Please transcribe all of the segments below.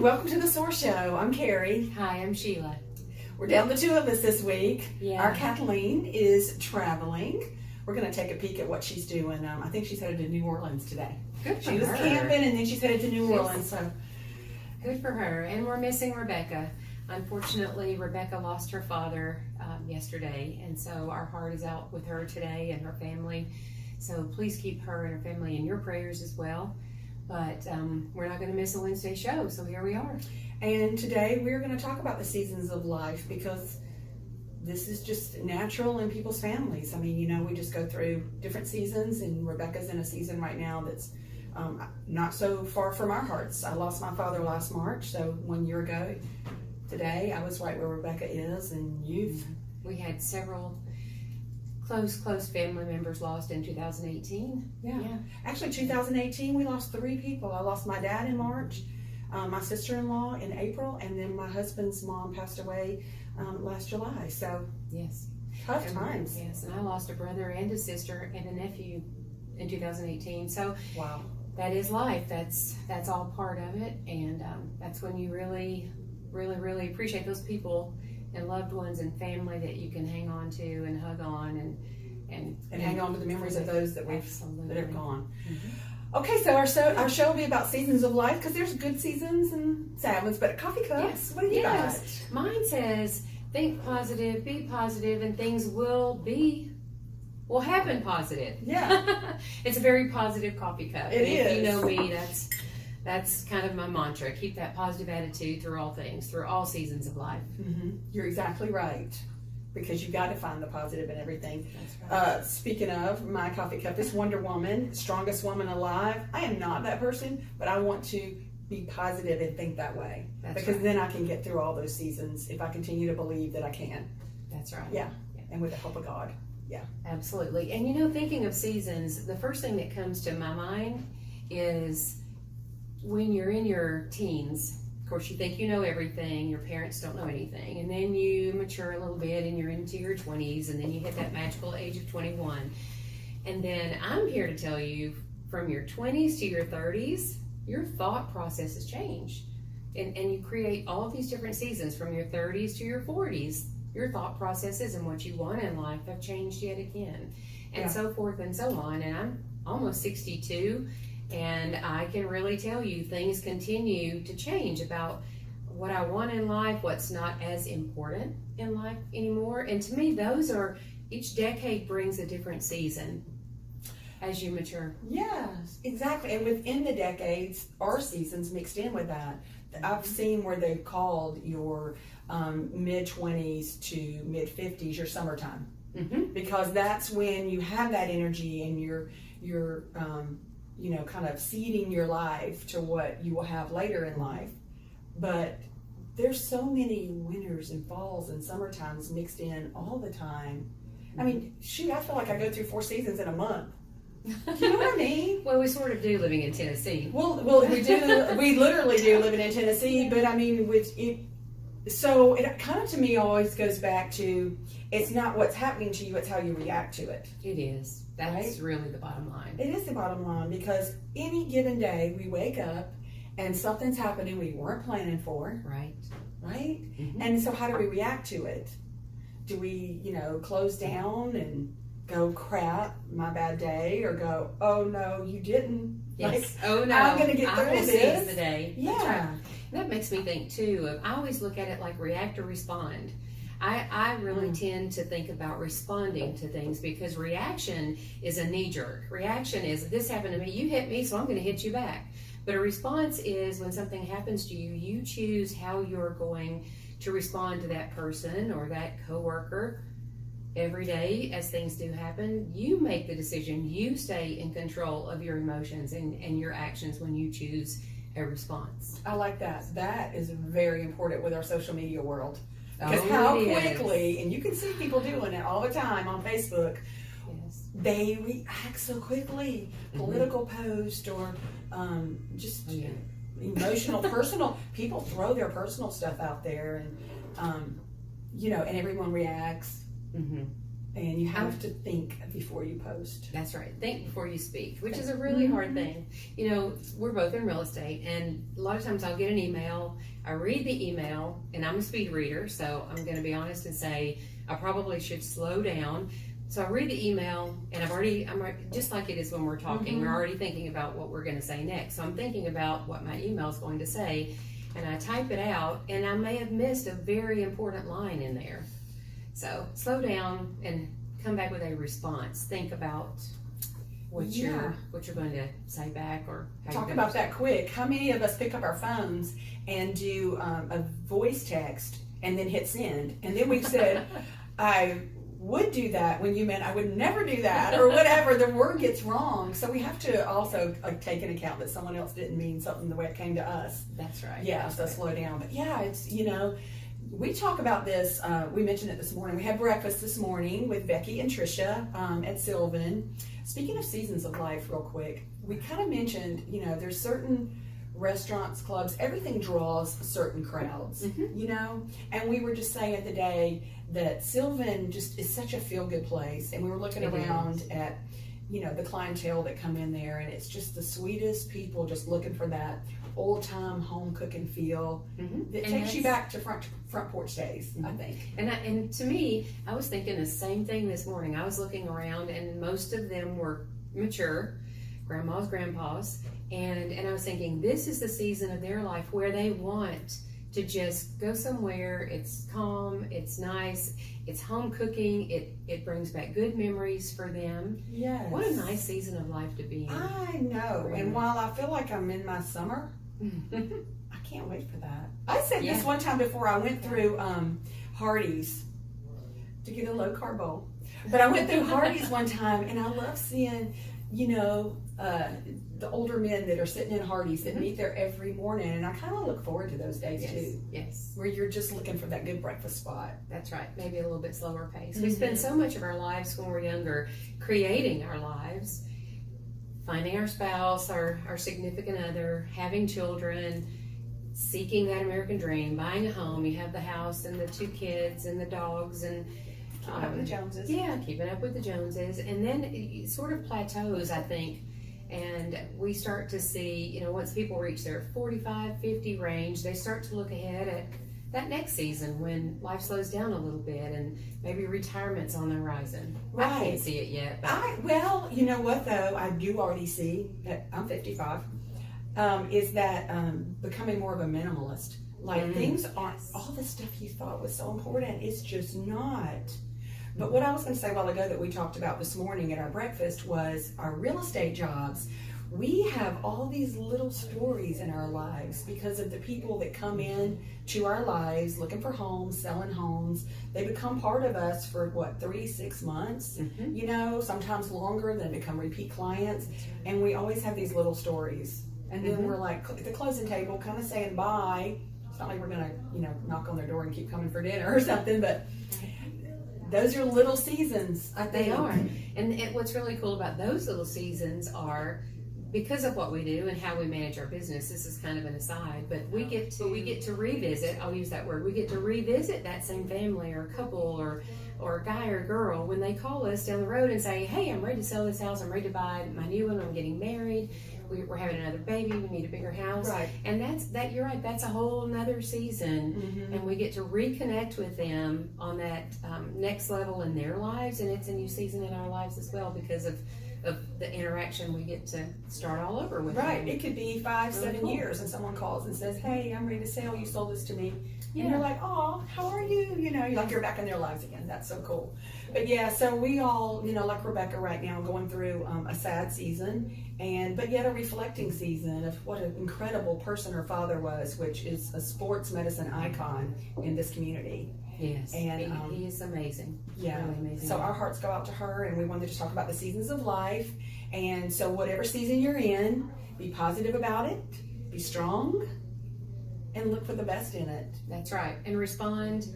welcome to the SOAR Show. I'm Carrie. Hi, I'm Sheila. We're down the two of us this week. Yeah. Our Kathleen is traveling. We're going to take a peek at what she's doing. I think she's headed to New Orleans today. Good for She was her. camping and then she's headed to New Yes. Orleans. So Good for her. And we're missing Rebecca. Unfortunately, Rebecca lost her father yesterday, and so our heart is out with her today and her family. So please keep her and her family in your prayers as well. But we're not going to miss a Wednesday show, so here we are. And today we're going to talk about the seasons of life because this is just natural in people's families. I mean, you know, we just go through different seasons, and Rebecca's in a season right now that's not so far from our hearts. I lost my father last March, so 1 year ago today I was right where Rebecca is, and you've... We had several close family members lost in 2018. Yeah. Actually, 2018, we lost 3 people. I lost my dad in March, my sister-in-law in April, and then my husband's mom passed away last July. So, Yes. tough times. Yes, and I lost a brother and a sister and a nephew in 2018. So Wow. that is life. That's all part of it, and that's when you really appreciate those people and loved ones and family that you can hang on to and hug on and hang on to the memories of those that Absolutely. that have gone. Mm-hmm. Okay, so our show will be about seasons of life because there's good seasons and sad ones. But Coffee Cups, Yes. what do you got? Mine says think positive, be positive, and things will happen positive. Yeah. It's a very positive coffee cup. It And if is. you know me, that's kind of my mantra. Keep that positive attitude through all things, through all seasons of life. You're exactly right, because you got to find the positive in everything. That's right. Speaking of, my coffee cup is Wonder Woman, strongest woman alive. I am not that person, but I want to be positive and think that way. That's Because right. then I can get through all those seasons if I continue to believe that I can. That's right. Yeah. And with the help of God. Absolutely. And you know, thinking of seasons, the first thing that comes to my mind is when you're in your teens. Of course, you think you know everything, your parents don't know anything, and then you mature a little bit and you're into your 20s, and then you hit that magical age of 21. And then I'm here to tell you, from your 20s to your 30s, your thought processes change. And you create all these different seasons from your 30s to your 40s. Your thought processes and what you want in life have changed yet again, and so forth and so on. And I'm almost 62, and I can really tell you things continue to change about what I want in life, what's not as important in life anymore. And to me, each decade brings a different season as you mature. Yes, exactly. And within the decades, our seasons mixed in with that. I've seen where they've called your mid-20s to mid-50s your summertime. Mm-hmm. Because that's when you have that energy and you're kind of seeding your life to what you will have later in life. But there's so many winters and falls and summertimes mixed in all the time. I mean, shoot, I feel like I go through 4 seasons in a month. You know what I mean? Well, we sort of do living in Tennessee. Well, we do. We literally do living in Tennessee, but I mean, so it kind of to me always goes back to it's not what's happening to you; it's how you react to it. It is. That's Right? really the bottom line. It is the bottom line, because any given day we wake up and something's happening we weren't planning for, Right. right? Mm-hmm. And so, how do we react to it? Do we, close down and go, crap, my bad day, or go, oh no, you didn't? Yes. Like, Oh no. I'm gonna get I through will this. seize the day. Yeah. That's right. That makes me think too of, I always look at it like react or respond. I really tend to think about responding to things, because reaction is a knee jerk. Reaction is, this happened to me, you hit me, so I'm going to hit you back. But a response is when something happens to you, you choose how you're going to respond to that person or that coworker. Every day, as things do happen, you make the decision. You stay in control of your emotions and your actions when you choose a response. I like that. That is very important with our social media world. Because Oh, how it is. quickly, and you can see people doing it all the time on Facebook, Yes. they react so quickly. Political post or just Oh, yeah. emotional, personal. People throw their personal stuff out there, and and everyone reacts. Mm-hmm. And you have to think before you post. That's right. Think before you speak, which is a really hard thing. You know, we're both in real estate, and a lot of times I'll get an email, I read the email, and I'm a speed reader, so I'm going to be honest and say I probably should slow down. So I read the email, and I'm just like it is when we're talking, we're already thinking about what we're going to say next. So I'm thinking about what my email is going to say, and I type it out, and I may have missed a very important line in there. So slow down and come back with a response. Think about what you're going to say back, or how talk about that quick. How many of us pick up our phones and do a voice text and then hit send, and then we've said, I would do that when you meant I would never do that, or whatever. The word gets wrong, so we have to also take into account that someone else didn't mean something the way it came to us. That's right. Yeah, so slow down. But yeah, it's, you know, we talk about this, we mentioned it this morning. We had breakfast this morning with Becky and Trisha at Sylvan. Speaking of seasons of life, real quick, we kind of mentioned, you know, there's certain restaurants, clubs, everything draws certain crowds, you know? And we were just saying today that Sylvan just is such a feel-good place. And we were looking around at, you know, the clientele that come in there, and it's just the sweetest people just looking for that old-time home cooking feel that takes you back to front porch days, I think. And to me, I was thinking the same thing this morning. I was looking around, and most of them were mature, grandmas, grandpas, and I was thinking, this is the season of their life where they want to just go somewhere. It's calm, it's nice, it's home cooking, it brings back good memories for them. Yes. What a nice season of life to be in. I know. And while I feel like I'm in my summer, I can't wait for that. I said this one time before, I went through Hardees to get a low carb bowl. But I went through Hardees one time, and I love seeing, you know, the older men that are sitting in Hardees that meet there every morning, and I kind of look forward to those days too. Yes. Where you're just looking for that good breakfast spot. That's right. Maybe a little bit slower pace. We spend so much of our lives when we're younger creating our lives, finding our spouse, our significant other, having children, seeking that American dream, buying a home. You have the house and the 2 kids and the dogs and Keeping up with the Joneses. Yeah, keeping up with the Joneses. And then it sort of plateaus, I think. And we start to see, you know, once people reach their 45, 50 range, they start to look ahead at that next season when life slows down a little bit and maybe retirement's on the horizon. Right. I can't see it yet. Well, you know what though, I do already see, that I'm 55, is that becoming more of a minimalist. Like things aren't, all the stuff you thought was so important, it's just not. But what I was going to say a while ago that we talked about this morning at our breakfast was our real estate jobs. We have all these little stories in our lives because of the people that come in to our lives looking for homes, selling homes. They become part of us for 3 to 6 months, you know, sometimes longer, then become repeat clients. And we always have these little stories. And then we're like at the closing table kind of saying bye. It's not like we're going to, you know, knock on their door and keep coming for dinner or something, but those are little seasons, I think. They are. And what's really cool about those little seasons are, because of what we do and how we manage our business, this is kind of an aside, but we get to revisit, I'll use that word, we get to revisit that same family or couple or guy or girl when they call us down the road and say, hey, I'm ready to sell this house, I'm ready to buy my new one, I'm getting married, we're having another baby, we need a bigger house. Right. And you're right, that's a whole nother season. And we get to reconnect with them on that next level in their lives, and it's a new season in our lives as well because of the interaction we get to start all over with. Right. them. It could be 5, 7 cool. years and someone calls and says, hey, I'm ready to sell, you sold this to me. Yeah. And you're like, oh, how are you? You know, you're back in their lives again. That's so cool. But yeah, so we all, you know, like Rebecca right now, going through a sad season, but yet a reflecting season of what an incredible person her father was, which is a sports medicine icon in this community. Yes, and he is amazing. Yeah, really amazing. So our hearts go out to her, and we wanted to talk about the seasons of life. And so whatever season you're in, be positive about it, be strong, and look for the best in it. That's right, and respond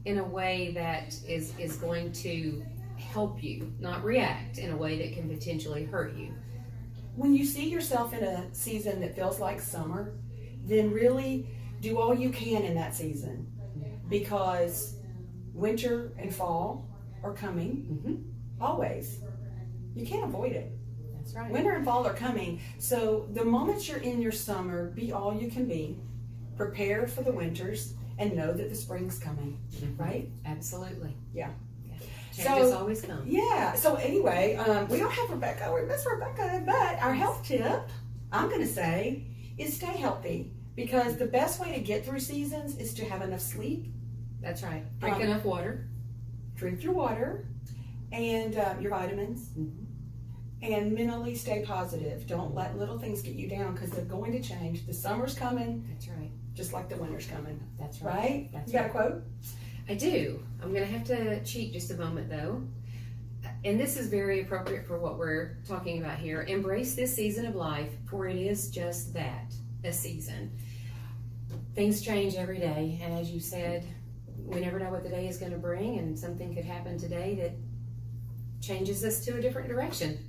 in a way that is going to help you, not react in a way that can potentially hurt you. When you see yourself in a season that feels like summer, then really do all you can in that season, because winter and fall are coming. Mm-hmm. Always. You can't avoid it. That's right. Winter and fall are coming. So the moment you're in your summer, be all you can be. Prepare for the winters and know that the spring's coming, right? Absolutely. Yeah. Changes always come. Yeah. So anyway, we don't have Rebecca. We miss Rebecca. But our health tip, I'm going to say, is stay healthy. Because the best way to get through seasons is to have enough sleep. That's right. Drink enough water. Drink your water and your vitamins. Mm-hmm. And mentally stay positive. Don't let little things get you down because they're going to change. The summer's coming. That's right. Just like the winter's coming. That's right. Right? That's you got right. a quote? I do. I'm going to have to cheat just a moment though. And this is very appropriate for what we're talking about here. Embrace this season of life, for it is just that, a season. Things change every day, and as you said, we never know what the day is going to bring, and something could happen today that changes us to a different direction.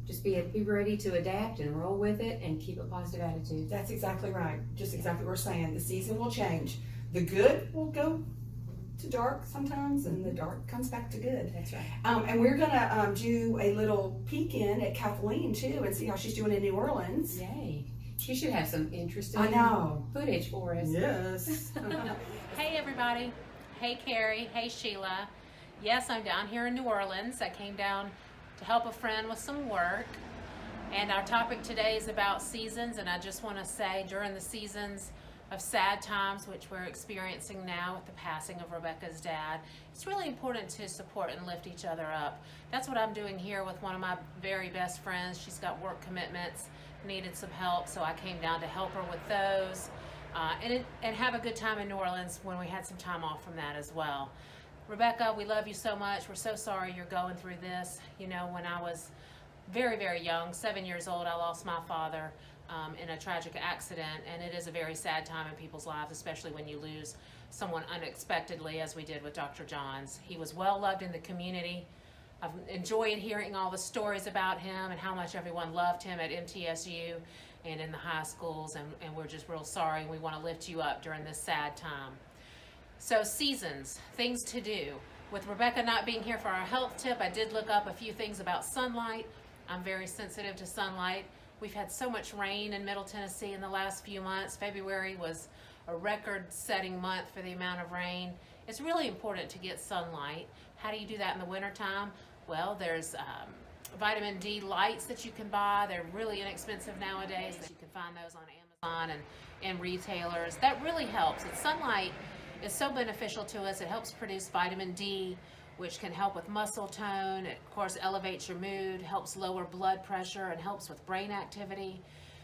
Just be ready to adapt and roll with it and keep a positive attitude. That's exactly right. Just exactly what we're saying. The season will change. The good will go to dark sometimes, and the dark comes back to good. That's right. And we're going to do a little peek in at Kathleen, too, and see how she's doing in New Orleans. Yay. She should have some interesting I know. footage for us. Yes. Hey everybody. Hey Carrie. Hey Sheila. Yes, I'm down here in New Orleans. I came down to help a friend with some work. And our topic today is about seasons. And I just want to say, during the seasons of sad times, which we're experiencing now with the passing of Rebecca's dad, it's really important to support and lift each other up. That's what I'm doing here with one of my very best friends. She's got work commitments, needed some help, so I came down to help her with those. And have a good time in New Orleans when we had some time off from that as well. Rebecca, we love you so much. We're so sorry you're going through this. You know, when I was very, very young, 7 years old, I lost my father in a tragic accident, and it is a very sad time in people's lives, especially when you lose someone unexpectedly, as we did with Dr. Johns. He was well loved in the community. I've enjoyed hearing all the stories about him and how much everyone loved him at MTSU and in the high schools, and we're just real sorry, and we want to lift you up during this sad time. So seasons, things to do. With Rebecca not being here for our health tip, I did look up a few things about sunlight. I'm very sensitive to sunlight. We've had so much rain in Middle Tennessee in the last few months. February was a record-setting month for the amount of rain. It's really important to get sunlight. How do you do that in the wintertime? Well, there's vitamin D lights that you can buy. They're really inexpensive nowadays. You can find those on Amazon and retailers. That really helps. Sunlight is so beneficial to us. It helps produce vitamin D, which can help with muscle tone. It, of course, elevates your mood, helps lower blood pressure, and helps with brain activity.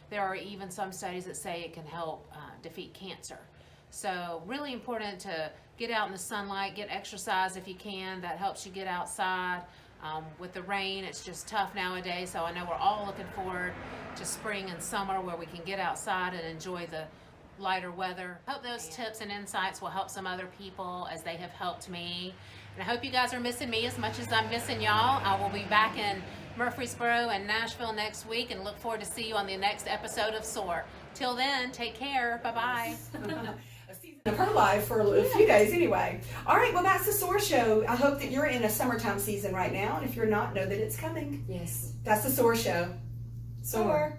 There are even some studies that say it can help defeat cancer. So really important to get out in the sunlight, get exercise if you can. That helps you get outside. With the rain, it's just tough nowadays, so I know we're all looking forward to spring and summer where we can get outside and enjoy the lighter weather. Hope those tips and insights will help some other people as they have helped me. And I hope you guys are missing me as much as I'm missing y'all. I will be back in Murfreesboro and Nashville next week, and look forward to see you on the next episode of SOAR. Till then, take care. Bye-bye. A season of her life for a few days anyway. All right, well, that's the SOAR Show. I hope that you're in a summertime season right now, and if you're not, know that it's coming. Yes. That's the SOAR Show. SOAR.